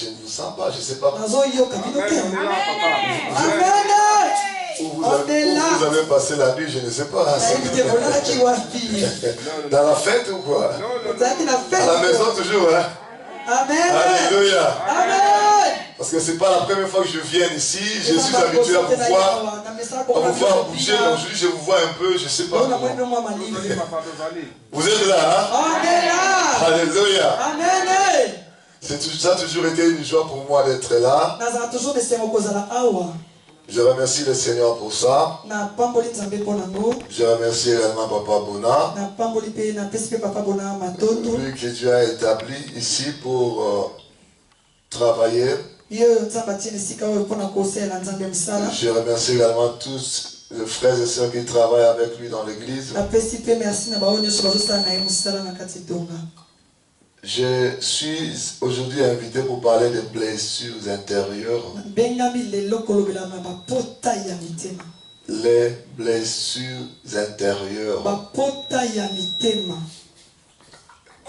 je ne vous sens pas, je ne sais pas. Amen. Où vous avez passé la nuit, je ne sais pas. Dans la fête ou quoi? À la maison toujours, hein? Amen. Alléluia. Amen. Parce que ce n'est pas la première fois que je viens ici. Je suis habitué à vous voir bouger. Mais aujourd'hui, je vous vois un peu, je ne sais pas comment. Vous êtes là, hein? Alléluia. Amen. Ça a toujours été une joie pour moi d'être là. Je remercie le Seigneur pour ça. Je remercie également Papa Bona. Lui que Dieu a établi ici pour travailler. Je remercie également tous les frères et sœurs qui travaillent avec lui dans l'église. Je suis aujourd'hui invité pour parler des blessures intérieures. Les blessures intérieures.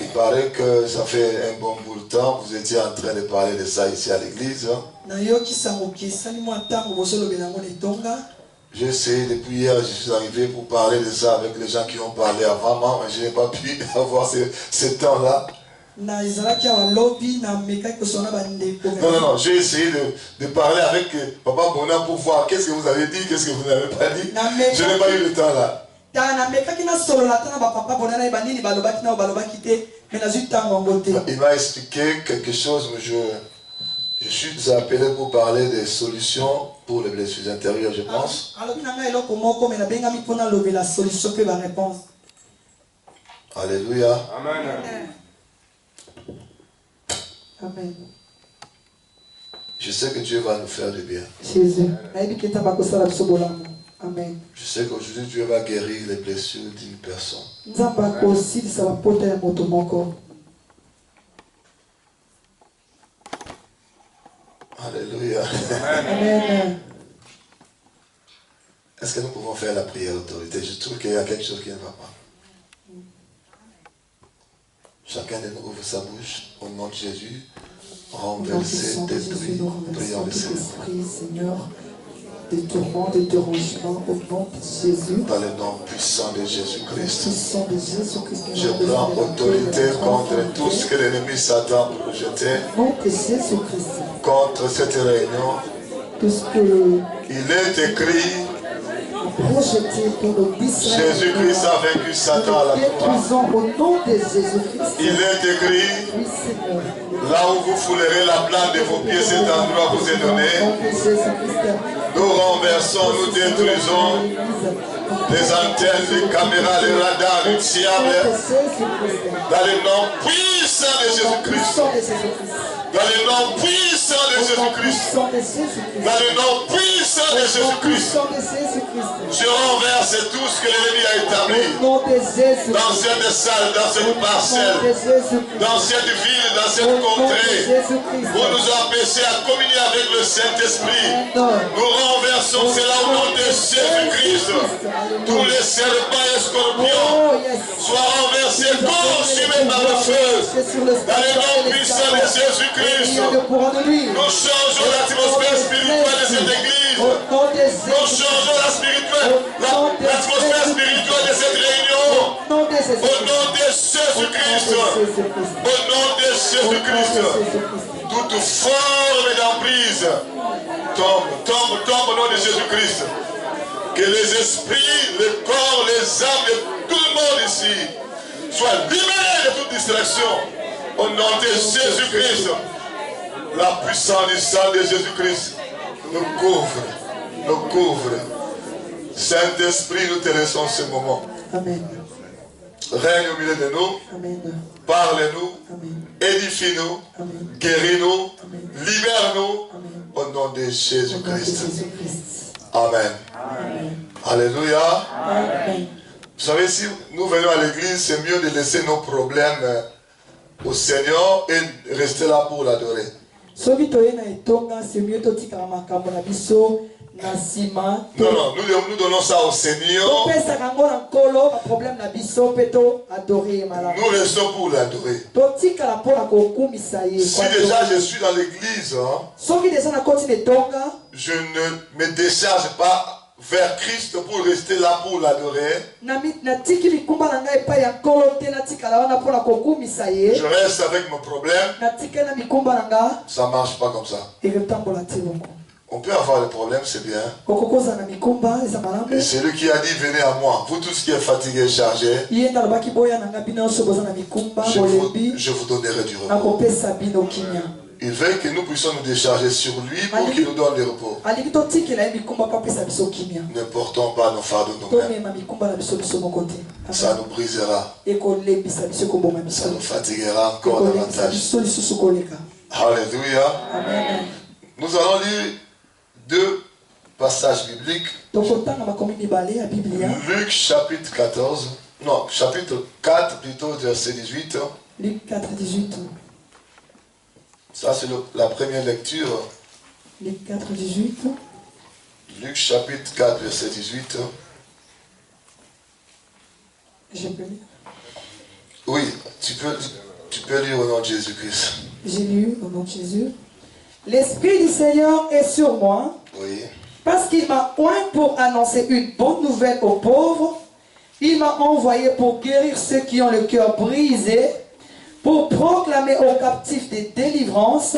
Il paraît que ça fait un bon bout de temps, vous étiez en train de parler de ça ici à l'église. J'ai essayé depuis hier, je suis arrivé pour parler de ça avec les gens qui ont parlé avant moi, mais je n'ai pas pu avoir ce temps-là. Non, j'ai essayé de parler avec Papa Bona pour voir qu'est-ce que vous avez dit, qu'est-ce que vous n'avez pas dit. Je n'ai pas eu le temps là. Il m'a expliqué quelque chose, mais je suis appelé pour parler des solutions pour les blessures intérieures, je pense. Alléluia. Amen. Amen. Je sais que Dieu va nous faire du bien. Amen. Je sais qu'aujourd'hui Dieu va guérir les blessures d'une personne. Alléluia. Amen. Est-ce que nous pouvons faire la prière d'autorité? Je trouve qu'il y a quelque chose qui ne va pas. Chacun de nous ouvre sa bouche au nom de Jésus. Renverser, détruire, prions le Seigneur. Des tourments, des dérangements au nom de Jésus. Dans le nom puissant de Jésus-Christ. Je Je prends autorité contre tout ce que l'ennemi Satan peut rejeter. Contre cette réunion. Il est écrit. Jésus-Christ a vaincu Satan à la croix. Il est écrit. Là où vous foulerez la plante de vos pieds, cet endroit vous est donné. Nous renversons, nous détruisons les antennes, les caméras, les radars, les diables. Dans le nom puissant de Jésus-Christ. Dans le nom puissant de Jésus-Christ. Dans le nom puissant de Jésus-Christ. Je renverse tout ce que l'ennemi a établi. Dans cette salle, dans cette parcelle, dans cette ville, dans cette contrée. Pour nous empêcher à communier avec le Saint-Esprit. Nous renversons cela au nom de Jésus-Christ. Tous les serpents et scorpions soient renversés, consumés par le feu. Dans le nom puissant de Jésus-Christ. Nous changeons l'atmosphère spirituelle de cette église. Nous changeons l'atmosphère spirituelle de cette réunion. Au nom de Jésus-Christ. Au nom de Jésus-Christ. Toute forme d'emprise tombe au nom de Jésus-Christ. Que les esprits, le corps, les âmes de tout le monde ici soient libérés de toute distraction. Au nom de Jésus-Christ, la puissance du sang de Jésus-Christ nous couvre. Saint-Esprit, nous te laissons ce moment. Amen. Règne au milieu de nous. Amen. Parle-nous. Édifie-nous. Guéris-nous. Libère-nous. Au nom de Jésus-Christ. Amen. Alléluia. Amen. Vous savez, si nous venons à l'église, c'est mieux de laisser nos problèmes au Seigneur et rester là pour l'adorer. Non, non, nous donnons ça au Seigneur. Nous restons pour l'adorer. Si déjà je suis dans l'église, je ne me décharge pas vers Christ pour rester là pour l'adorer. Je reste avec mon problème. Ça ne marche pas comme ça. On peut avoir des problèmes, c'est bien. Et c'est lui qui a dit, venez à moi. Vous tous qui êtes fatigués et chargés, je vous donnerai du repos. Il veut que nous puissions nous décharger sur lui pour qu'il nous donne le repos. Ne portons pas nos fardeaux nous-mêmes. Ça nous brisera. Ça nous fatiguera encore davantage. Alléluia. Amen. Nous allons lire 2 passages bibliques. Luc chapitre 14. Non, chapitre 4 plutôt, verset 18. Luc 4, 18. Ça, c'est la première lecture. Luc 4, 18. Luc chapitre 4, verset 18. Je peux lire? Oui, tu peux lire au nom de Jésus-Christ. J'ai lu au nom de Jésus. L'Esprit du Seigneur est sur moi. Oui. Parce qu'il m'a oint pour annoncer une bonne nouvelle aux pauvres. Il m'a envoyé pour guérir ceux qui ont le cœur brisé, pour proclamer aux captifs des délivrances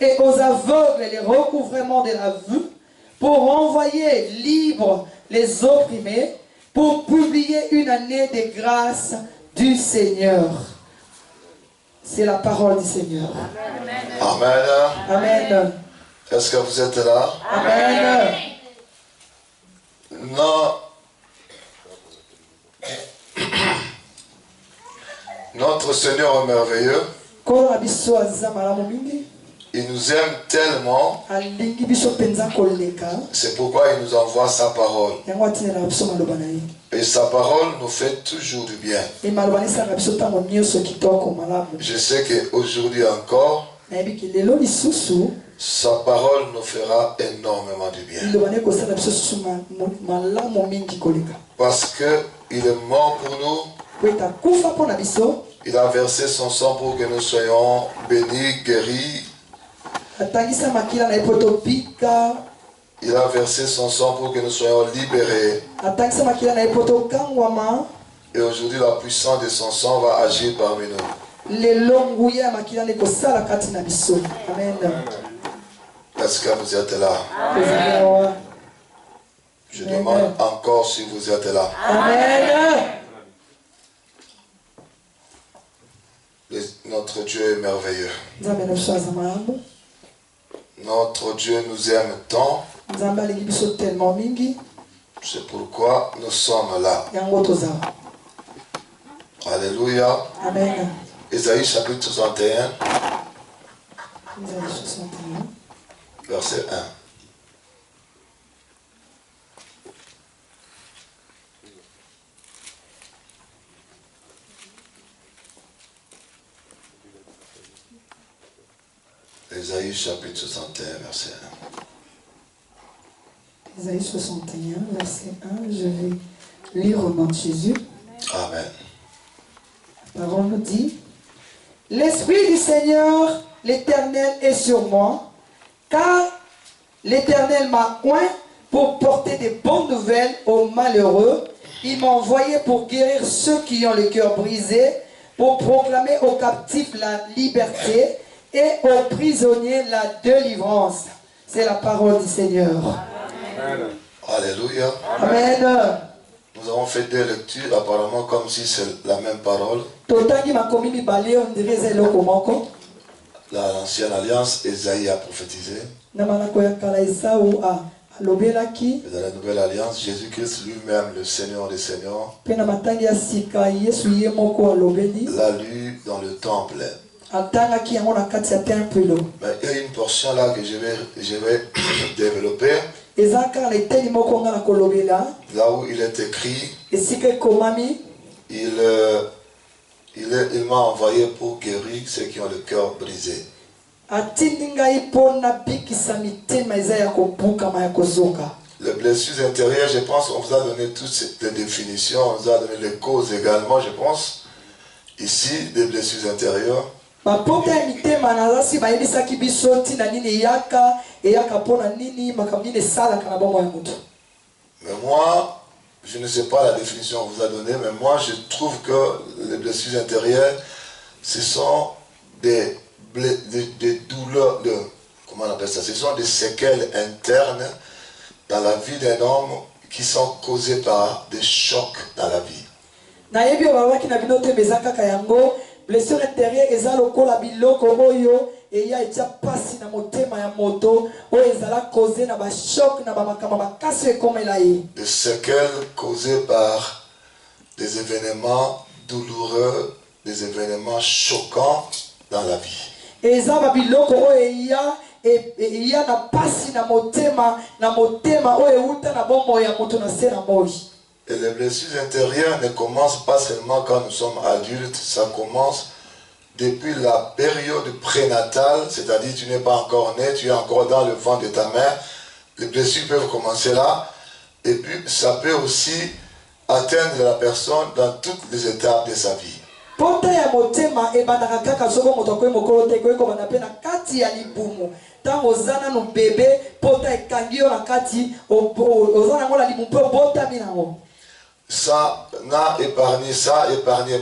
et aux aveugles les recouvrements de la vue, pour renvoyer libres les opprimés, pour publier une année de grâce du Seigneur. C'est la parole du Seigneur. Amen. Amen. Est-ce que vous êtes là? Amen. Non. Notre Seigneur est merveilleux. Il nous aime tellement. C'est pourquoi il nous envoie sa parole. Et sa parole nous fait toujours du bien. Je sais qu'aujourd'hui encore, sa parole nous fera énormément du bien. Parce qu'il est mort pour nous. Il a versé son sang pour que nous soyons bénis, guéris. Il a versé son sang pour que nous soyons libérés. Et aujourd'hui, la puissance de son sang va agir parmi nous. Est-ce que vous êtes là? Je demande encore si vous êtes là. Amen. Notre Dieu est merveilleux. Notre Dieu nous aime tant. C'est pourquoi nous sommes là. Alléluia. Amen. Ésaïe chapitre 61. Ésaïe 61. Verset 1. Ésaïe chapitre 61, verset 1. Ésaïe 61, verset 1. Je vais lire au nom de Jésus. Amen. La parole nous dit: l'Esprit du Seigneur, l'Éternel, est sur moi, car l'Éternel m'a oint pour porter des bonnes nouvelles aux malheureux. Il m'a envoyé pour guérir ceux qui ont le cœur brisé, pour proclamer aux captifs la liberté et aux prisonniers la délivrance. C'est la parole du Seigneur. Amen. Alléluia. Amen. Nous avons fait 2 lectures, apparemment comme si c'est la même parole. L'ancienne alliance, Ésaïe a prophétisé. Et dans la nouvelle alliance, Jésus-Christ lui-même, le Seigneur des Seigneurs, l'a lu dans le temple. Mais il y a une portion là que je vais développer. Là où il est écrit, il m'a envoyé pour guérir ceux qui ont le cœur brisé. Les blessures intérieures, je pense qu'on vous a donné toutes les définitions, on vous a donné les causes également, je pense, ici, des blessures intérieures. Mais moi, je ne sais pas la définition qu'on vous a donnée, mais moi, je trouve que les blessures intérieures, ce sont des douleurs, comment on appelle ça? Ce sont des séquelles internes dans la vie d'un homme qui sont causées par des chocs dans la vie. Blessure intérieure eza lokola biloko oyo eya etia pasi na motema ya moto oyo ezala causé na ba choc na ba makambo makasi ekomela ye. Des séquelles causées par des événements douloureux, des événements choquants dans la vie. Eza ba biloko oyo eya na pasi na motema oyo euta na bombo ya moto na se na moi. Et les blessures intérieures ne commencent pas seulement quand nous sommes adultes, ça commence depuis la période prénatale, c'est-à-dire tu n'es pas encore né, tu es encore dans le ventre de ta mère. Les blessures peuvent commencer là, et puis ça peut aussi atteindre la personne dans toutes les étapes de sa vie. Ça n'a épargné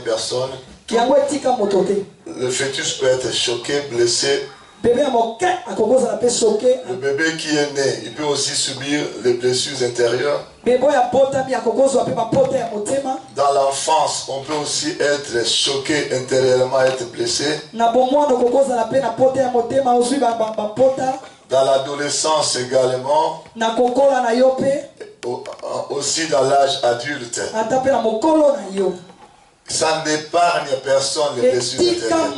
personne. Le fœtus peut être choqué, blessé. Le bébé qui est né, il peut aussi subir les blessures intérieures. Dans l'enfance, on peut aussi être choqué intérieurement, être blessé. Dans l'adolescence également. Aussi dans l'âge adulte. Ça n'épargne personne les blessures intérieures.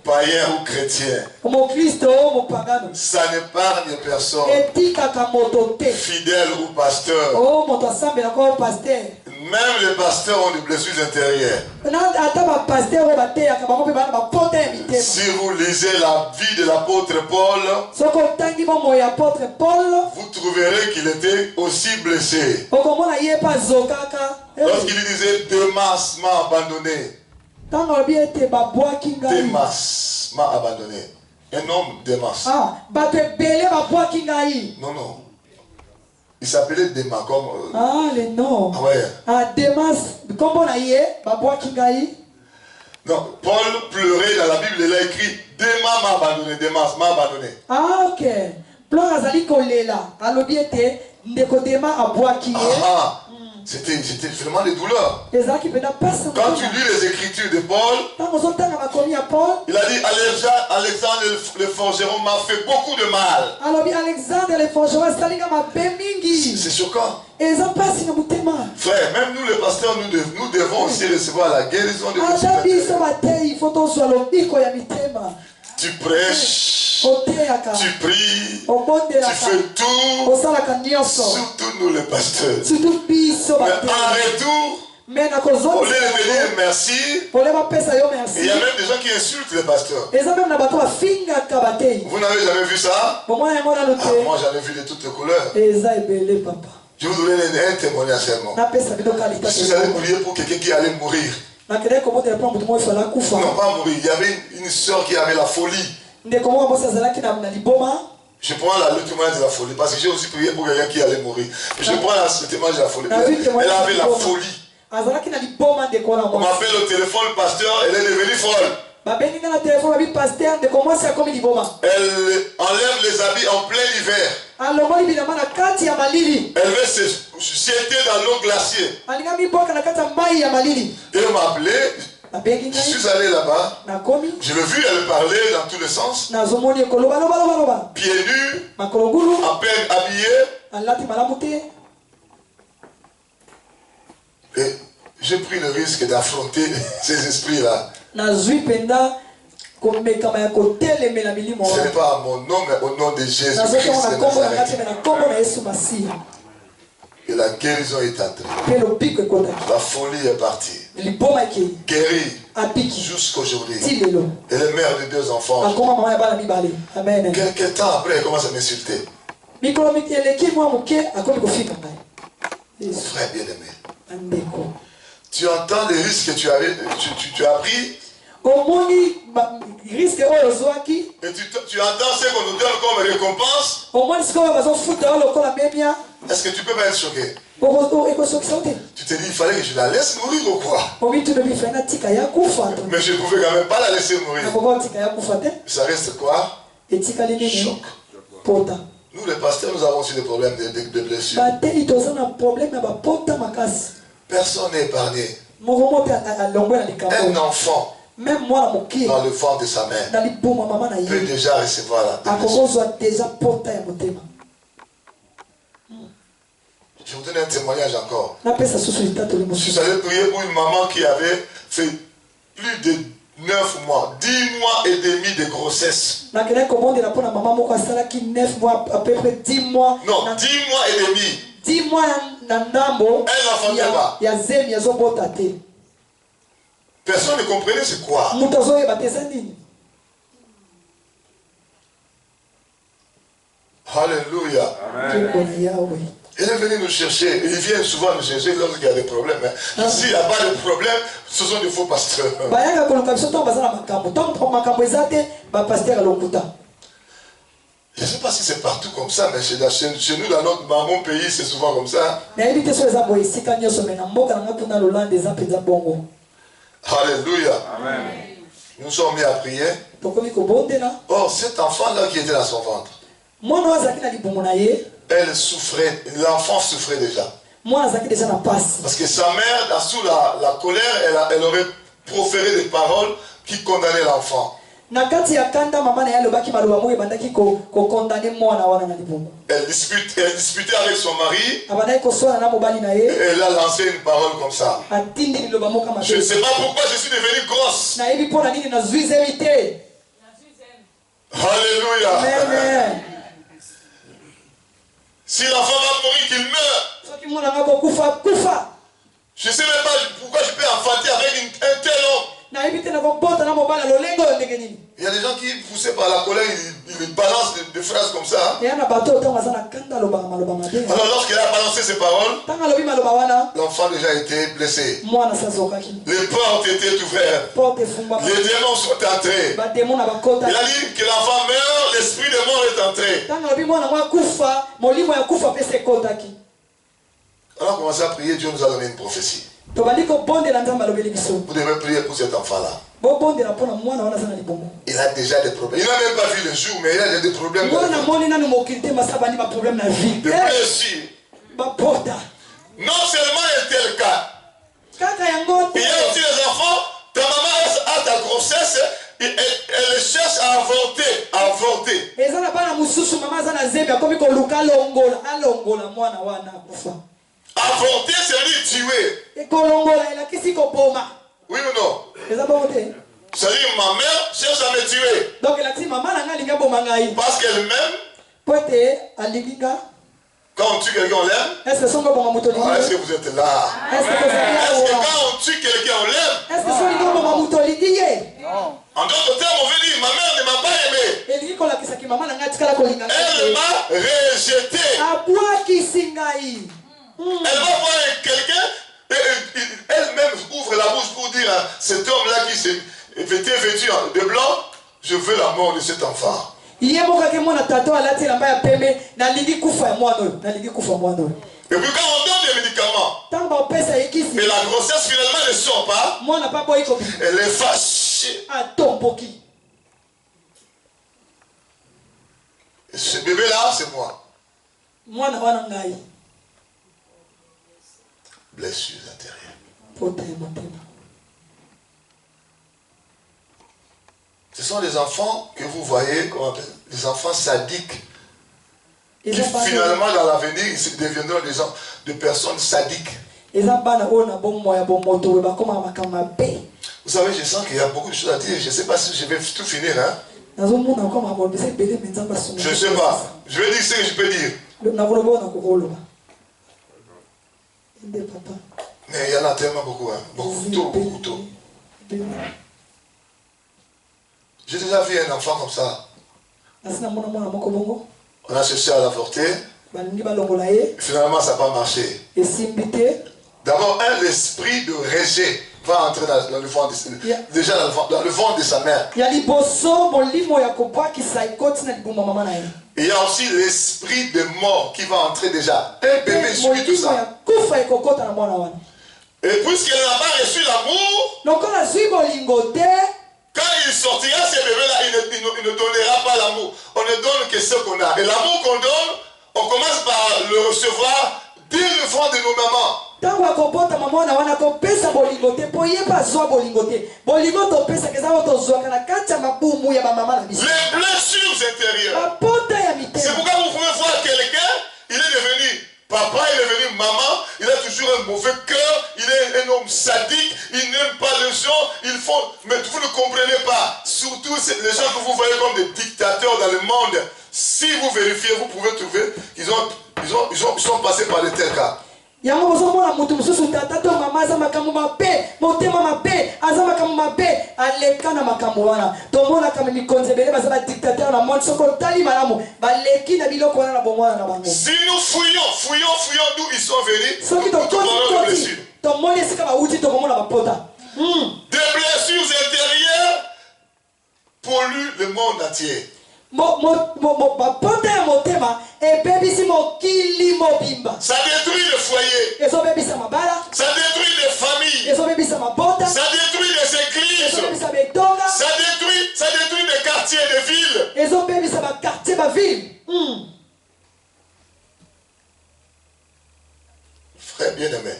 Païen ou chrétien. Ça n'épargne personne. Fidèle ou pasteur. Même les pasteurs ont des blessures intérieures. Si vous lisez la vie de l'apôtre Paul, vous trouverez qu'il était aussi blessé. Lorsqu'il disait Démas m'a abandonné. Démas m'a abandonné. Un homme Démas. Non. Il s'appelait Démas comme... les noms. Ouais. Démas, comment on a Non, Paul pleurait dans la Bible, il a écrit Démas m'a abandonné, Démas m'a abandonné. Ok. Pleur azali kolela. Alobiete ndeko Démas abwaki. C'était vraiment des douleurs. Quand tu lis les écritures de Paul, il a dit Alexandre le forgeron m'a fait beaucoup de mal. C'est choquant. Frère, même nous les pasteurs, nous devons aussi recevoir la guérison de Dieu. Tu prêches, tu pries, tu fais tout, surtout nous les pasteurs. Mais en retour, au lieu de dire merci, il y a même des gens qui insultent les pasteurs. Vous n'avez jamais vu ça? Moi j'en ai vu de toutes les couleurs. Je vous donne un témoignage seulement. Je suis allé prier pour quelqu'un qui allait mourir. Non, pas mourir. Il y avait une soeur qui avait la folie. Je prends le témoignage de la folie parce que j'ai aussi prié pour quelqu'un qui allait mourir. Je prends le témoignage de la folie. Elle avait la folie. On m'appelle au téléphone, le pasteur, elle est devenue folle. Elle enlève les habits en plein hiver. Elle veut se jeter dans l'eau glaciaire. Et on m'a appelé. Je suis allé là-bas. Je l'ai vu, elle parlait dans tous les sens. Pieds nus, à peine habillée. Et j'ai pris le risque d'affronter ces esprits-là. Ce n'est pas à mon nom, mais au nom de Jésus-Christ de Nazareth. Et la guérison est entrée. La folie est partie. guéri jusqu'aujourd'hui. Elle est mère de 2 enfants. Quelques temps après, elle commence à m'insulter. Frère bien-aimé, tu entends les risques que tu as pris. Et tu entends ce qu'on nous donne comme récompense. Est-ce que tu peux pas être choqué? Tu te dis, il fallait que je la laisse mourir ou quoi? Mais je ne pouvais quand même pas la laisser mourir. Ça reste quoi? Choc. Nous les pasteurs, nous avons aussi des problèmes de blessures. Personne n'est épargné. Un enfant dans le ventre de sa mère peut déjà recevoir la blessure. Je vous donne un témoignage encore. Je suis allé prier pour une maman qui avait fait plus de 9 mois, 10 mois et demi de grossesse. Non, 10 mois et demi. 10 mois elle n'enfantait pas. Personne ne comprenait c'est quoi. Alléluia. Amen. Il est venu nous chercher. Il vient souvent nous chercher lorsqu'il y a des problèmes. Ici, il n'y a pas de problème. Ce sont des faux pasteurs. Je ne sais pas si c'est partout comme ça, mais chez nous, dans mon pays, c'est souvent comme ça. Alléluia. Amen. Nous sommes mis à prier. Or, cet enfant-là qui était dans son ventre, elle souffrait, l'enfant souffrait déjà. Parce que sa mère, sous la colère, elle aurait proféré des paroles qui condamnaient l'enfant. Elle disputait avec son mari. Et elle a lancé une parole comme ça. Je ne sais pas pourquoi je suis devenue grosse. Alléluia. Amen. Si l'enfant va mourir, qu'il meure. Je ne sais même pas pourquoi je peux enfanter avec un tel homme. Il y a des gens qui, poussés par la colère, ils balancent des phrases comme ça. Alors lorsqu'il a balancé ces paroles, l'enfant déjà été blessé. Les portes étaient ouvertes. Les démons sont entrés. Il a dit que l'enfant meurt, l'esprit de mort est entré. Alors commencez à prier, Dieu nous a donné une prophétie. Vous devez prier pour cet enfant-là. Il a déjà des problèmes. Il n'a même pas vu le jour, mais il a déjà des problèmes. De blessure. Non seulement est tel cas. Il y a aussi les enfants. Ta maman a ta grossesse. Elle cherche à avorter. Avorter, c'est dire tuer. Oui ou non? C'est-à-dire ma mère cherche à me tuer. Parce qu'elle m'aime. Quand on tue quelqu'un, on l'aime. Est-ce que vous êtes là? Est-ce que quand on tue quelqu'un, on l'aime? En d'autres termes, on veut dire ma mère ne m'a pas aimé. Elle m'a rejeté. Elle va voir quelqu'un, elle-même ouvre la bouche pour dire à cet homme-là qui était vêtu de blanc, je veux la mort de cet enfant. Et puis quand on donne des médicaments, et la grossesse finalement ne sort pas, elle est fâchée. Et ce bébé-là, c'est moi. Blessures intérieures. Ce sont les enfants que vous voyez, les enfants sadiques, qui finalement dans l'avenir ils deviendront des personnes sadiques. Vous savez, je sens qu'il y a beaucoup de choses à dire. Je ne sais pas si je vais tout finir. Hein? Je ne sais pas. Je vais dire ce que je peux dire. Mais il y en a tellement beaucoup, hein. Beaucoup tôt. J'ai déjà vu un enfant comme ça. On a cherché à l'avorter. Finalement, ça n'a pas marché. D'abord, l'esprit de rejet va entrer dans le ventre déjà dans le ventre de sa mère. Il y a aussi l'esprit de mort qui va entrer déjà. Un bébé subit tout ça. Et puisqu'elle n'a pas reçu l'amour, quand il sortira, ce bébé-là, il ne donnera pas l'amour. On ne donne que ce qu'on a. Et l'amour qu'on donne, on commence par le recevoir dès le ventre de nos mamans. Les blessures intérieures. C'est pourquoi vous pouvez voir quelqu'un, il est devenu papa, il est devenu maman, il a toujours un mauvais cœur, il est un homme sadique, il n'aime pas les gens, mais vous ne comprenez pas. Surtout les gens que vous voyez comme des dictateurs dans le monde, si vous vérifiez, vous pouvez trouver qu'ils sont passés par de tels cas. Yango bozomona mutu mususu tata to mama za makambo mabe motema mabe aza makambo mabe aleka na makambo wana tomona kama mikonzebele bazala dictateur na monde soko tali malamu baleki na biloko wana na bomwana na bango. Si nous fouillons d'où ils sont venus, soki to blessures. Tomoni sika ba uti to komona bapota. Des blessures intérieures polluent le monde entier. Ça détruit le foyer. Ça détruit les familles. Ça détruit les églises. Ça détruit les quartiers, les villes. Frère bien-aimé,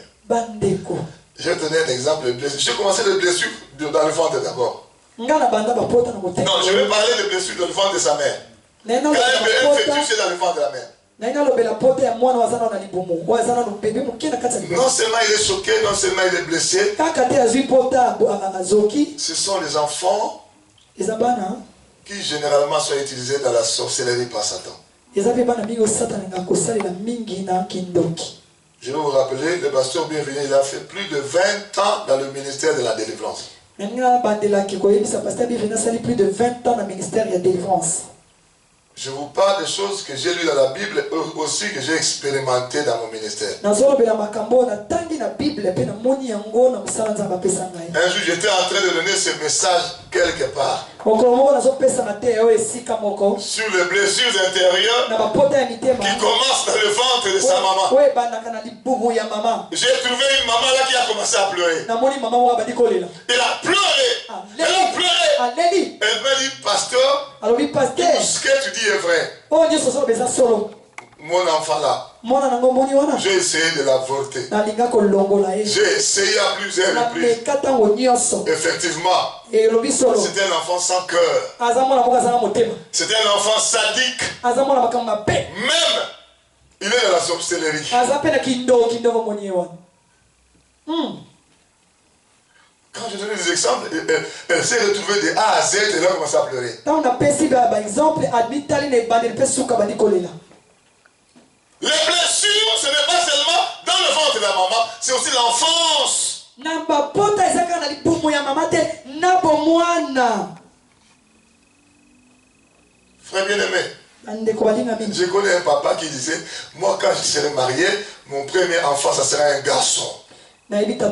je vais donner un exemple de blessure. Je vais commencer les blessures dans le ventre d'abord. Non, je vais parler de blessures dans le ventre de sa mère. Quand un fœtus est dans le ventre de la mère. Non seulement il est choqué, non seulement il est blessé. Ce sont les enfants qui généralement sont utilisés dans la sorcellerie par Satan. Je vais vous rappeler, le pasteur Bienvenu, il a fait plus de 20 ans dans le ministère de la délivrance. Plus de 20 ans dans le ministère de la délivrance. Je vous parle des choses que j'ai lues dans la Bible aussi que j'ai expérimenté dans mon ministère. Un jour, j'étais en train de donner ce message quelque part. Sur les blessures intérieures qui commencent dans le ventre de sa maman. J'ai trouvé une maman là qui a commencé à pleurer. Elle a pleuré. Elle a pleuré. Elle m'a dit, pasteur, tout ce que tu dis est vrai. Mon enfant là, j'ai essayé de l'avorter. J'ai essayé à plusieurs reprises. Effectivement, c'était un enfant sans cœur. C'était un enfant sadique. Même, il est dans la sorcellerie. Quand je donne des exemples, elle s'est retrouvée de A à Z et elle a commencé à pleurer. Les blessures, ce n'est pas seulement dans le ventre de la maman, c'est aussi l'enfance. Frère bien-aimé, je connais un papa qui disait, moi quand je serai marié, mon premier enfant, ça sera un garçon. Et puis la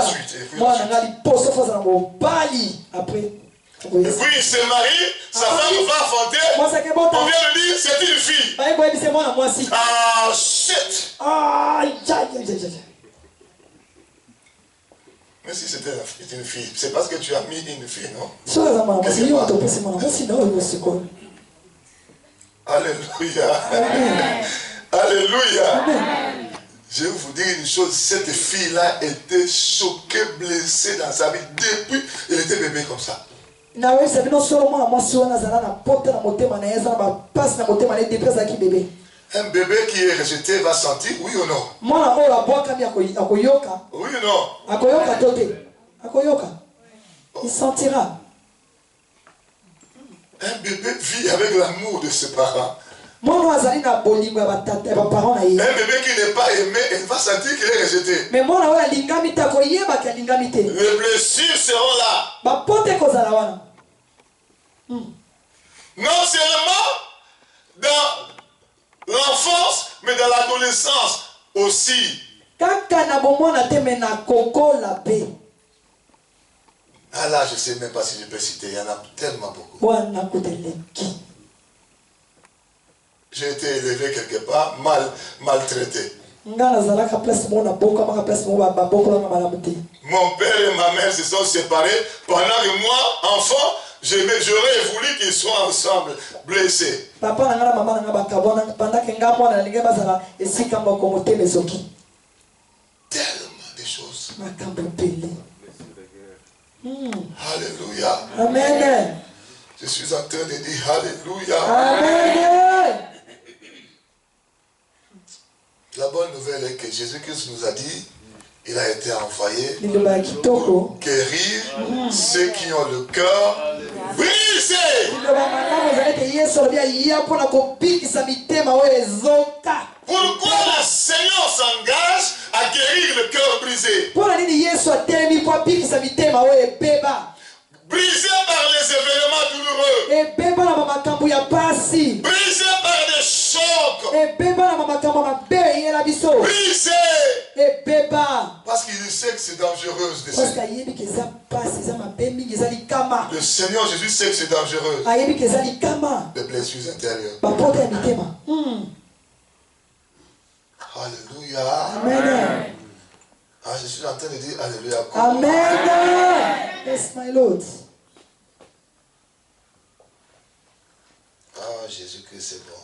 suite. Et puis il se marie, sa femme va affronter, on vient de dire c'est une fille. Ah shit. Mais si c'était une fille, c'est parce que tu as mis une fille, non? Alléluia. Alléluia. Je vais vous dire une chose, cette fille-là était choquée, blessée dans sa vie depuis elle était bébé comme ça. Un bébé qui est rejeté va sentir, oui ou non? Oui ou non? Il sentira. Un bébé vit avec l'amour de ses parents. Un bébé qui n'est pas aimé, il va sentir qu'il est rejeté. Les blessures seront là. Non seulement dans l'enfance, mais dans l'adolescence aussi. Ah là, je ne sais même pas si je peux citer, il y en a tellement beaucoup. J'ai été élevé quelque part, maltraité. Mon père et ma mère se sont séparés pendant que moi, enfant, j'aurais voulu qu'ils soient ensemble, blessés. Tellement de choses. Alléluia. Amen. Je suis en train de dire Alléluia. Amen. La bonne nouvelle est que Jésus-Christ nous a dit, il a été envoyé pour guérir ceux qui ont le cœur brisé. Pourquoi le Seigneur s'engage à guérir le cœur brisé? Brisé par les événements douloureux. Brisé par des chocs. Brisé. Parce qu'il sait que c'est dangereux. Le Seigneur Jésus sait que c'est dangereux. Les blessures intérieures. Alléluia. Amen. Ah, je suis en train de dire Alléluia. Amen. Yes, my Lord. Ah, Jésus-Christ, c'est bon.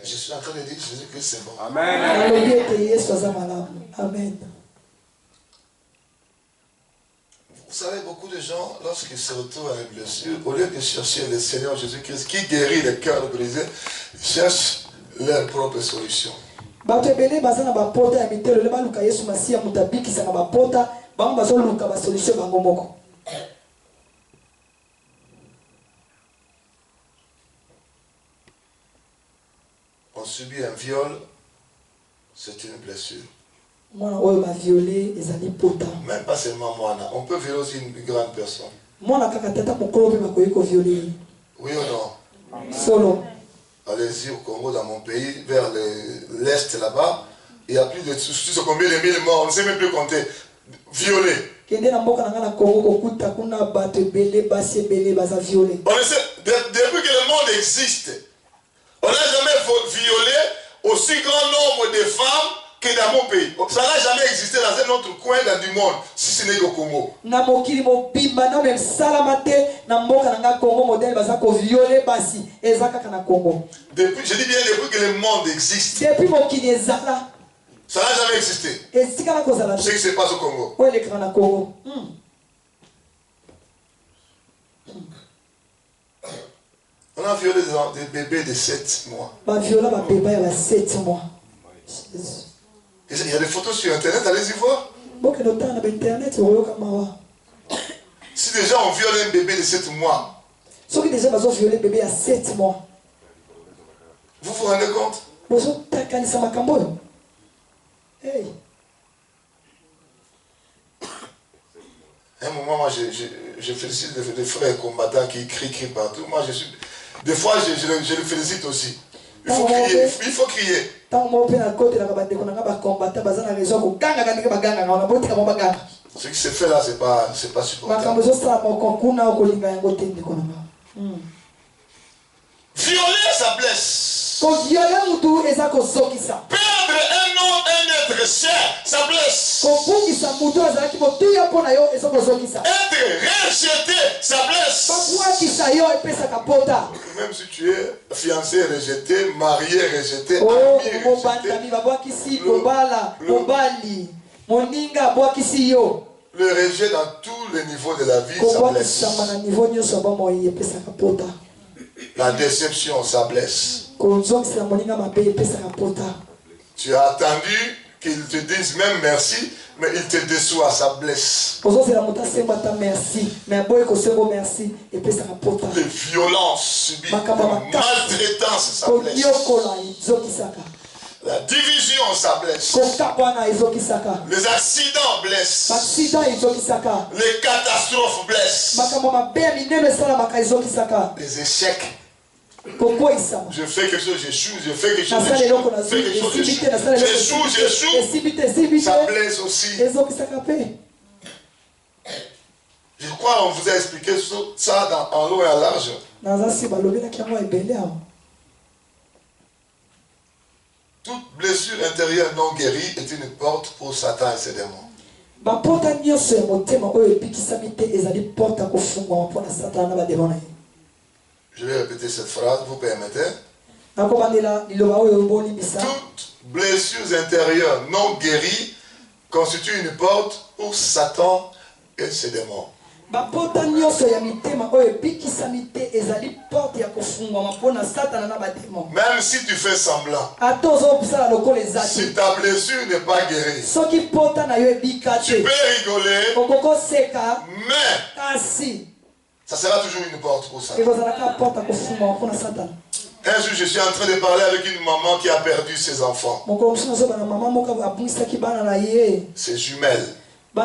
Je suis en train de dire Jésus-Christ, c'est bon. Amen. Amen. Vous savez, beaucoup de gens, lorsqu'ils se retrouvent à une blessure, au lieu de chercher le Seigneur Jésus-Christ qui guérit les cœurs brisés, ils cherchent leur propre solution. On subit un viol, c'est une blessure. Même pas seulement moi, on peut violer aussi une grande personne. Oui ou non? Solo. Allez-y au Congo, dans mon pays, vers l'est là-bas, il y a plus de combien de mille morts, on ne sait même plus compter, violés. On ne sait, depuis que le monde existe, on n'a jamais violé aussi grand nombre de femmes que dans mon pays. Ça n'a jamais existé dans un autre coin du monde, si ce n'est qu'au Congo. Je dis bien depuis que le monde existe. Ça n'a jamais existé. Ce qui se passe au Congo. On a violé des bébés de 7 mois. Il y a des photos sur Internet, allez-y voir. Si déjà on viole un bébé de 7 mois, vous vous rendez compte? À un moment, moi, je félicite les frères combattants qui crient partout. Moi, des fois, je les félicite aussi. Il faut crier. Il faut crier. Ce qui se fait là, c'est pas supportable. Violer, ça blesse. Perdre un être cher, ça blesse. Être rejeté, ça blesse. Même si tu es fiancé rejeté, marié rejeté, ami rejeté, le rejet dans tous les niveaux de la vie, ça blesse. La déception, ça blesse. Tu as attendu qu'ils te disent même merci, mais ils te déçoivent, ça blesse. Les violences subies, la maltraitance, ça blesse. La division, ça blesse. Les accidents blessent. Les catastrophes blessent. Les échecs. Je fais quelque chose, j'échoue, je fais quelque chose, j'échoue, ça blesse aussi. Je crois qu'on vous a expliqué ça en long et en large. Toute blessure intérieure non guérie est une porte pour Satan et ses démons. Je vais répéter cette phrase, vous permettez? Toute blessure intérieure non guérie constitue une porte pour Satan et ses démons. Même si tu fais semblant, si ta blessure n'est pas guérie, tu peux rigoler, mais ça sera toujours une porte pour Satan. Un jour, je suis en train de parler avec une maman qui a perdu ses enfants. Ses jumelles. La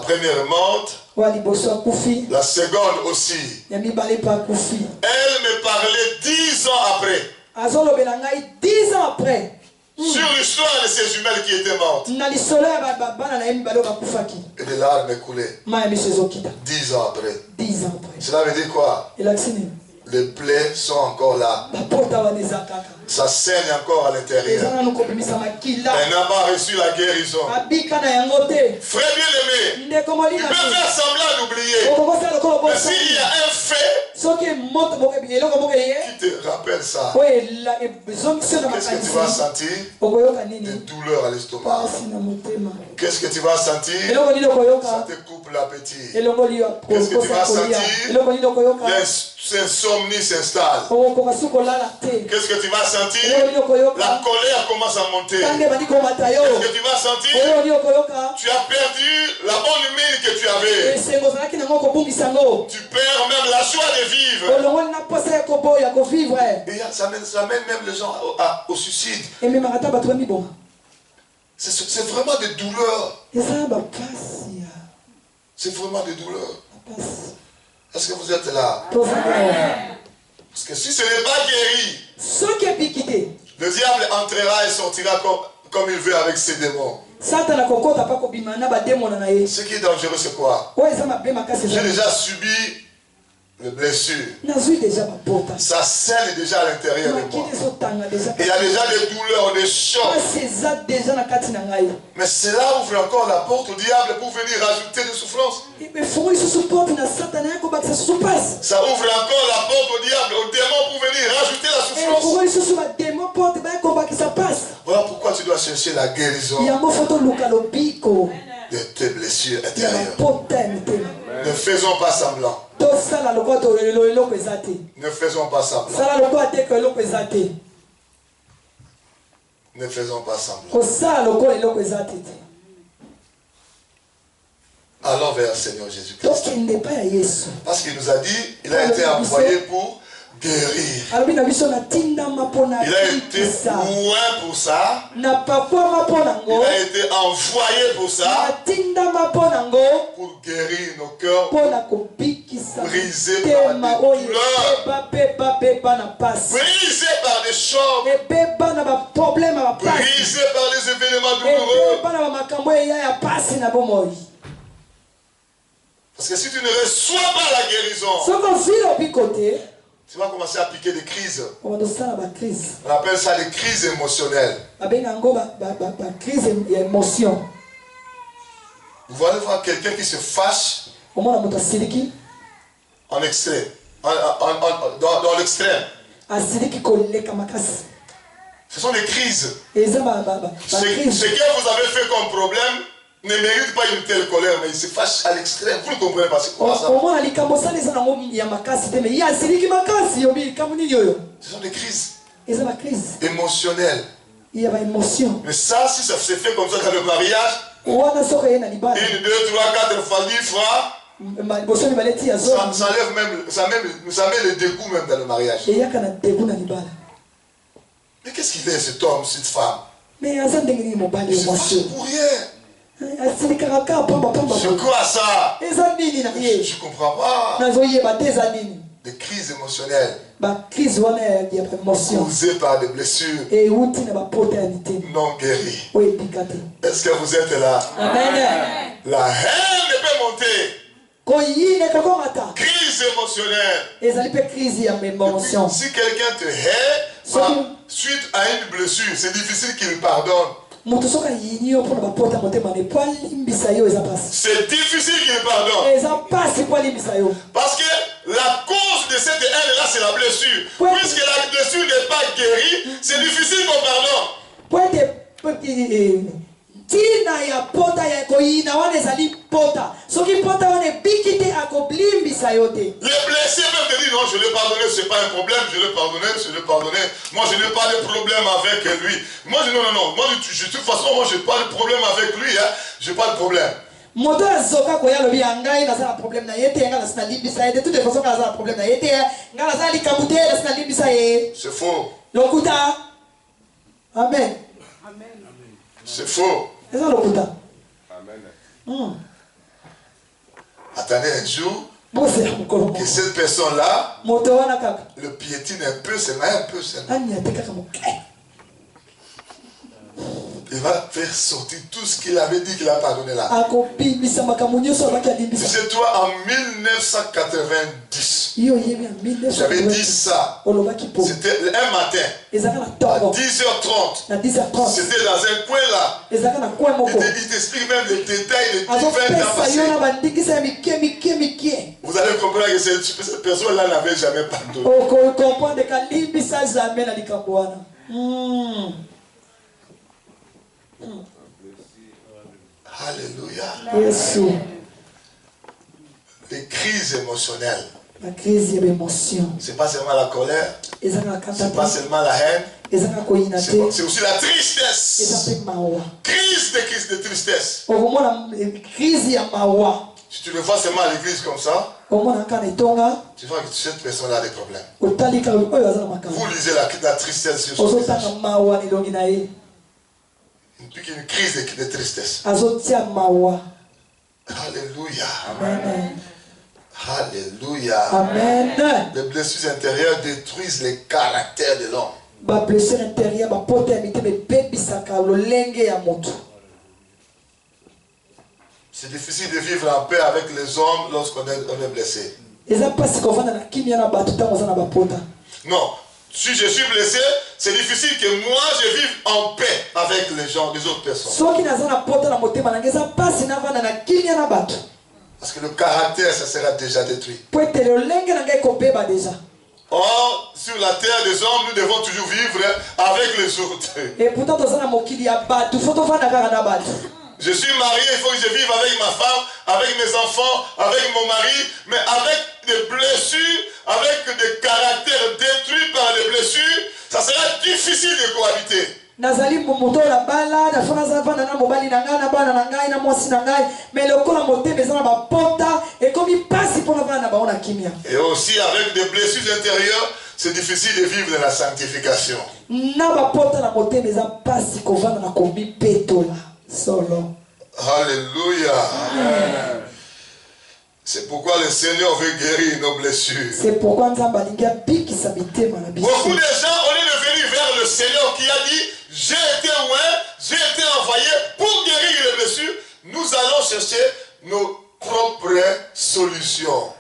première est morte. La seconde aussi. Elle me parlait 10 ans après. Sur l'histoire de ces jumelles qui étaient mortes. Et des larmes coulaient. 10 ans après. Cela veut dire quoi? Les plaies sont encore là. Ça saigne encore à l'intérieur. Elle n'a pas reçu la guérison. Frère bien-aimé, tu peux faire semblant d'oublier. Mais s'il y a un fait qui te rappelle ça, qu'est-ce que tu vas sentir? Des douleurs à l'estomac. Qu'est-ce que tu vas sentir? Ça te coupe l'appétit. Qu'est-ce que tu vas sentir? L'insomnie s'installe. Qu'est-ce que tu vas sentir? La colère commence à monter. Qu'est-ce que tu vas sentir? Tu as perdu la bonne mine que tu avais. Tu perds même la joie de vivre. Et ça mène même les gens au suicide. C'est vraiment des douleurs. C'est vraiment des douleurs. Est-ce que vous êtes là? Parce que si ce n'est pas guéri, le diable entrera et sortira comme il veut avec ses démons. Ce qui est dangereux, c'est quoi? J'ai déjà subi les blessures. Ça saigne déjà à l'intérieur de moi. Et il y a déjà des douleurs, des chocs. Mais cela ouvre encore la porte au diable pour venir rajouter des souffrances. Ça ouvre encore la porte au diable, au démon pour venir rajouter la souffrance. Voilà pourquoi tu dois chercher la guérison de tes blessures intérieures. Ne faisons pas semblant. Ne faisons pas semblant. Ne faisons pas semblant. Allons vers le Seigneur Jésus-Christ. Parce qu'il nous a dit, il a été envoyé pour guérir. Il a été loin pour ça. Il a été envoyé pour ça. Pour guérir nos cœurs brisés par des douleurs, brisés par des chocs, brisés par les événements douloureux. Parce que si tu ne reçois pas la guérison, tu vas commencer à piquer des crises. On appelle ça des crises émotionnelles. Vous voyez voir quelqu'un qui se fâche en extrême, dans l'extrême. Ce sont des crises. Ce que vous avez fait comme problème ne mérite pas une telle colère, mais il se fâche à l'extrême. Vous ne comprenez pas ce que ça. Ce sont des crises émotionnelles. Il y a une émotion. Mais ça, si ça se fait comme ça dans le mariage, 1, 2, 3, 4 fois, 10 fois, ça lève même, ça met le dégoût même dans le mariage. Mais qu'est-ce qu'il est cet homme, cette femme? Il se fâche pour rien. Je crois à ça. Je ne comprends pas. Des crises émotionnelles causées par des blessures non guéries. Est-ce que vous êtes là? Amen. La haine ne peut monter. Crise émotionnelle. Si quelqu'un te hait suite à une blessure, c'est difficile qu'il pardonne. C'est difficile qu'il pardonne. Parce que la cause de cette haine-là, c'est la blessure. Puisque la blessure n'est pas guérie, c'est difficile qu'on pardonne. Tina ya pota ya koina wane zali pota. Soki pota wane bikite akoblimbisa yote. Les blessés peuvent te dire non, je l'ai pardonné, c'est pas un problème, je l'ai pardonné. Moi je n'ai pas de problème avec lui. Moi je non. Moi de toute façon, moi j'ai pas de problème avec lui, hein. J'ai pas de problème. Moto azoka koya lobi ngai na za problème na yete ngala sina limbisa yete de toute façon ngala za problème na yete ngala za likabute na sina limbisa ye. C'est faux. Lokuta. Amen. C'est faux. Amen. Attendez un jour que cette personne-là le piétine un peu seulement. Il va faire sortir tout ce qu'il avait dit qu'il a pardonné là. Tu sais, toi, en 1990, j'avais dit ça. C'était un matin, à 10h30. C'était dans un coin là. Il t'explique même les détails de divers passés. Vous allez comprendre que cette personne-là n'avait jamais pardonné. Alléluia. Les crises émotionnelles. La crise d'émotion. C'est pas seulement la colère. C'est pas seulement la haine. C'est aussi la tristesse. Crise de tristesse. Si tu le vois seulement à l'église comme ça, tu vois que cette personne a des problèmes. Vous lisez la tristesse sur son visage. Une crise de tristesse. Alléluia. Amen. Alléluia. Amen. Les blessures intérieures détruisent les caractères de l'homme. C'est difficile de vivre en paix avec les hommes lorsqu'on est blessé. Non. Si je suis blessé, c'est difficile que moi je vive en paix avec les gens, les autres personnes. Parce que le caractère, ça sera déjà détruit. Or, sur la terre des hommes, nous devons toujours vivre avec les autres. Je suis marié, il faut que je vive avec ma femme, avec mes enfants, avec mon mari, mais avec des blessures, avec des caractères détruits par les blessures, ça sera difficile de cohabiter. Et aussi avec des blessures intérieures, c'est difficile de vivre dans la sanctification. Alléluia. C'est pourquoi le Seigneur veut guérir nos blessures. Beaucoup de gens, au lieu de venir vers le Seigneur qui a dit j'ai été envoyé pour guérir les blessures, nous allons chercher nos propres solutions.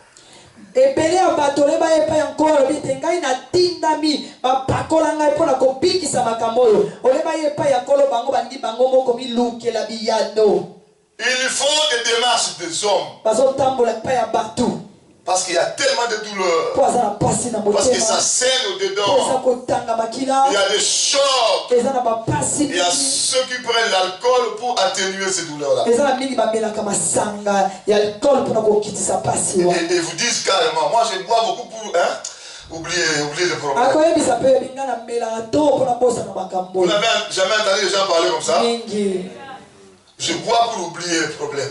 Il faut des démarches des hommes. Parce qu'il y a tellement de douleurs. Parce que ça saigne au-dedans. Il y a des chocs. Il y a ceux qui prennent l'alcool pour atténuer ces douleurs-là. Et vous disent carrément, moi je bois beaucoup pour... Hein? oubliez le problème. Vous n'avez jamais entendu les gens parler comme ça? Je bois pour oublier le problème.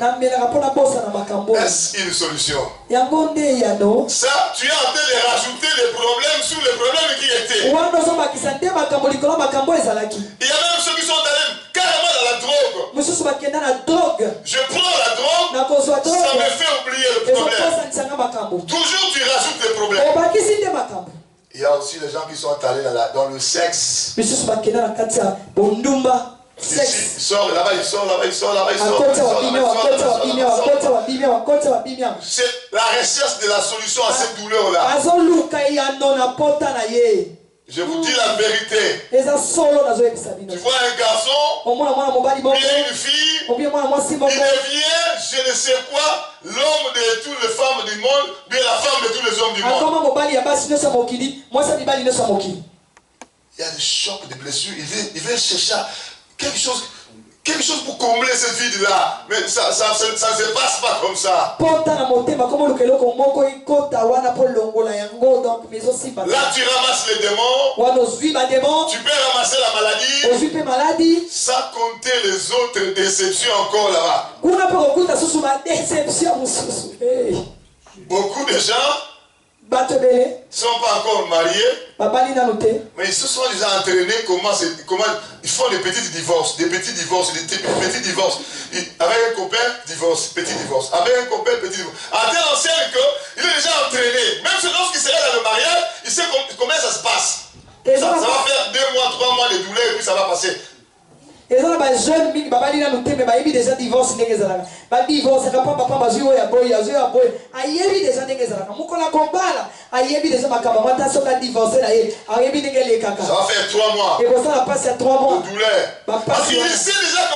Est-ce une solution? Ça, tu es en train de rajouter des problèmes sur les problèmes qui étaient. Il y a même ceux qui sont allés carrément dans la drogue. Je prends la drogue, ça me fait oublier le problème. Toujours tu rajoutes des problèmes. Il y a aussi les gens qui sont allés dans le sexe. Ici, il sort là-bas, il sort là-bas, il sort là-bas, il sort. C'est la recherche de la solution à cette douleur-là. Je vous dis la vérité. Tu vois un garçon, bien une fille, il devient, je ne sais quoi, l'homme de toutes les femmes du monde, bien la femme de tous les hommes du monde. Il y a des chocs, des blessures, il veut chercher quelque chose pour combler cette vide-là. Mais ça ne se passe pas comme ça. Là, tu ramasses les démons. Tu peux ramasser la maladie. Sans compter les autres déceptions encore là-bas. Beaucoup de gens ne sont pas encore mariés, mais ils se sont déjà entraînés comment ils font des petits divorces. Avec un copain, divorce, petit divorce. Avec un copain, petit divorce. À tel enseigne qu'il est déjà entraîné. Même lorsqu'il sera dans le mariage, il sait comment ça se passe. Ça va faire 2 mois, 3 mois de douleur et puis ça va passer. Et ça, les jeunes qui sont déjà divorcés, divorce, ça va faire 3 mois de douleur. Parce qu'il sait déjà